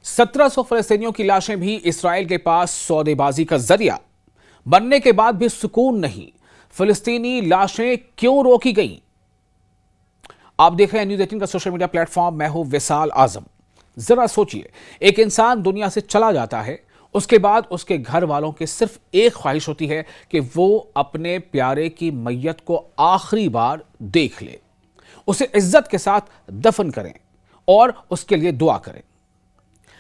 1700 फलस्तीनियों की लाशें भी इसराइल के पास सौदेबाजी का जरिया बनने के बाद भी सुकून नहीं। फलस्तीनी लाशें क्यों रोकी गईं? आप देख रहे हैं न्यूज़ 18 का सोशल मीडिया प्लेटफॉर्म। मैं हूं विशाल आजम। जरा सोचिए, एक इंसान दुनिया से चला जाता है, उसके बाद उसके घर वालों की सिर्फ एक ख्वाहिश होती है कि वो अपने प्यारे की मैयत को आखिरी बार देख ले, उसे इज्जत के साथ दफन करें और उसके लिए दुआ करें।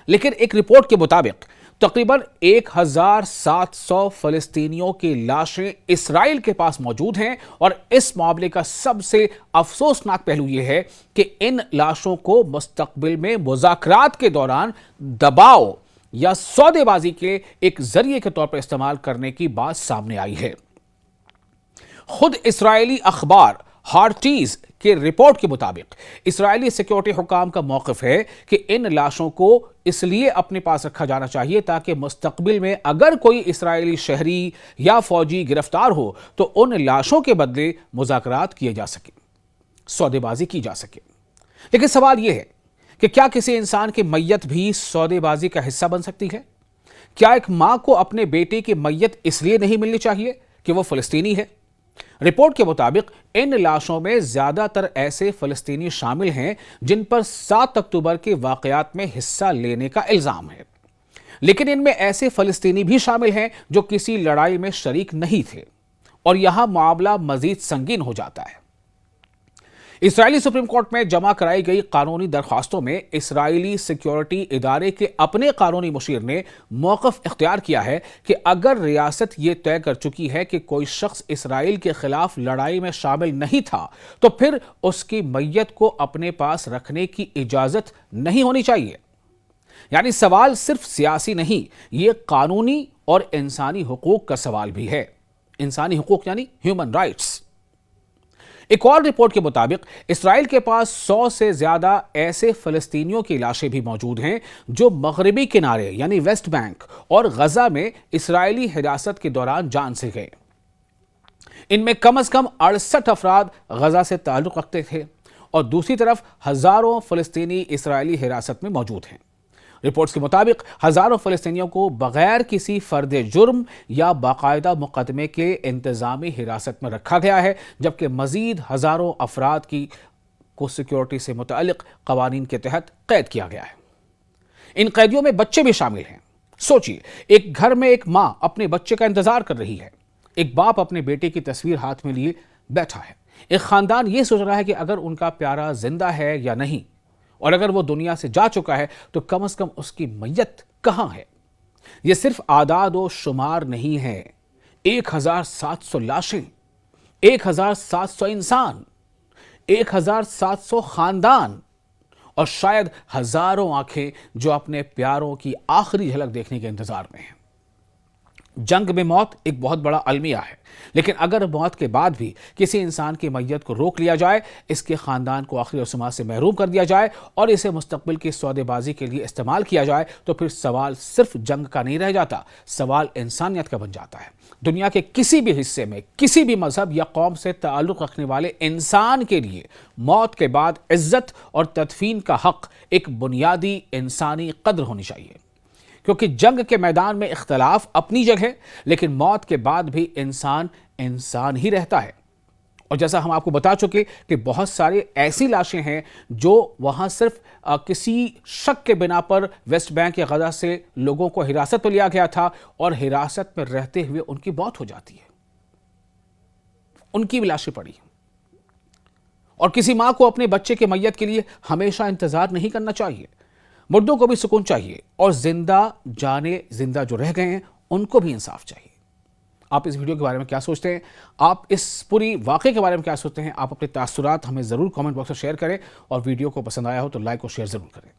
लेकिन एक रिपोर्ट के मुताबिक तकरीबन 1700 फलस्तीनियों की लाशें इसराइल के पास मौजूद हैं और इस मामले का सबसे अफसोसनाक पहलू यह है कि इन लाशों को मुस्तकबिल में मुज़ाकरात के दौरान दबाव या सौदेबाजी के एक जरिए के तौर पर इस्तेमाल करने की बात सामने आई है। खुद इस्राएली अखबार हार्टीज के रिपोर्ट के मुताबिक इस्राएली सिक्योरिटी हुकाम का मौक़िफ़ है कि इन लाशों को इसलिए अपने पास रखा जाना चाहिए ताकि मुस्तकबिल में अगर कोई इस्राएली शहरी या फौजी गिरफ्तार हो तो उन लाशों के बदले मुज़ाकरात किए जा सके, सौदेबाजी की जा सके। लेकिन सवाल यह है कि क्या किसी इंसान की मैयत भी सौदेबाजी का हिस्सा बन सकती है? क्या एक मां को अपने बेटे की मैयत इसलिए नहीं मिलनी चाहिए कि वो फलस्तीनी है? रिपोर्ट के मुताबिक इन लाशों में ज्यादातर ऐसे फलस्तीनी शामिल हैं जिन पर 7 अक्टूबर के वाकयात में हिस्सा लेने का इल्जाम है। लेकिन इनमें ऐसे फलस्तीनी भी शामिल हैं जो किसी लड़ाई में शरीक नहीं थे और यहां मामला मजीद संगीन हो जाता है। इस्राएली सुप्रीम कोर्ट में जमा कराई गई कानूनी दरख्वास्तों में इस्राएली सिक्योरिटी इदारे के अपने कानूनी मुशीर ने मौक़िफ़ इख्तियार किया है कि अगर रियासत ये तय कर चुकी है कि कोई शख्स इस्राएल के खिलाफ लड़ाई में शामिल नहीं था तो फिर उसकी मैयत को अपने पास रखने की इजाज़त नहीं होनी चाहिए। यानी सवाल सिर्फ सियासी नहीं, ये कानूनी और इंसानी हुकूक का सवाल भी है। इंसानी हुकूक यानी ह्यूमन राइट्स। एक और रिपोर्ट के मुताबिक इस्राएल के पास 100 से ज्यादा ऐसे फलस्तीनियों की लाशें भी मौजूद हैं जो मगरबी किनारे यानी वेस्ट बैंक और गजा में इस्राएली हिरासत के दौरान जान से गए। इनमें कम से कम 68 अफराद गजा से ताल्लुक रखते थे और दूसरी तरफ हजारों फलस्तीनी इस्राएली हिरासत में मौजूद हैं। रिपोर्ट्स के मुताबिक हजारों फलस्तीनियों को बगैर किसी फर्द जुर्म या बाकायदा मुकदमे के इंतजामी हिरासत में रखा गया है, जबकि मजीद हजारों अफराद को सिक्योरिटी से मुतअल्लिक कवानीन के तहत कैद किया गया है। इन कैदियों में बच्चे भी शामिल हैं। सोचिए, एक घर में एक मां अपने बच्चे का इंतजार कर रही है, एक बाप अपने बेटे की तस्वीर हाथ में लिए बैठा है, एक खानदान ये सोच रहा है कि अगर उनका प्यारा जिंदा है या नहीं, और अगर वो दुनिया से जा चुका है तो कम से कम उसकी मैयत कहां है। यह सिर्फ आदाद व शुमार नहीं है। 1700 लाशें, 1700 इंसान, 1700 खानदान और शायद हजारों आंखें जो अपने प्यारों की आखिरी झलक देखने के इंतजार में हैं। जंग में मौत एक बहुत बड़ा अलमिया है, लेकिन अगर मौत के बाद भी किसी इंसान की मैयत को रोक लिया जाए, इसके खानदान को आखिरी रस्मां से महरूम कर दिया जाए और इसे मुस्तकबिल की सौदेबाजी के लिए इस्तेमाल किया जाए तो फिर सवाल सिर्फ जंग का नहीं रह जाता, सवाल इंसानियत का बन जाता है। दुनिया के किसी भी हिस्से में किसी भी मजहब या कौम से ताल्लुक रखने वाले इंसान के लिए मौत के बाद इज्जत और तदफीन का हक एक बुनियादी इंसानी कद्र होनी चाहिए, क्योंकि जंग के मैदान में इख्तलाफ अपनी जगह, लेकिन मौत के बाद भी इंसान इंसान ही रहता है। और जैसा हम आपको बता चुके कि बहुत सारी ऐसी लाशें हैं जो वहां सिर्फ किसी शक के बिना पर वेस्ट बैंक या गजा से लोगों को हिरासत में लिया गया था और हिरासत में रहते हुए उनकी मौत हो जाती है, उनकी भी लाशें पड़ी। और किसी मां को अपने बच्चे के मैयत के लिए हमेशा इंतजार नहीं करना चाहिए। मुर्दों को भी सुकून चाहिए और जिंदा जो रह गए हैं उनको भी इंसाफ चाहिए। आप इस वीडियो के बारे में क्या सोचते हैं? आप इस पूरी वाक़े के बारे में क्या सोचते हैं? आप अपने तासुरात हमें ज़रूर कमेंट बॉक्स में शेयर करें और वीडियो को पसंद आया हो तो लाइक और शेयर ज़रूर करें।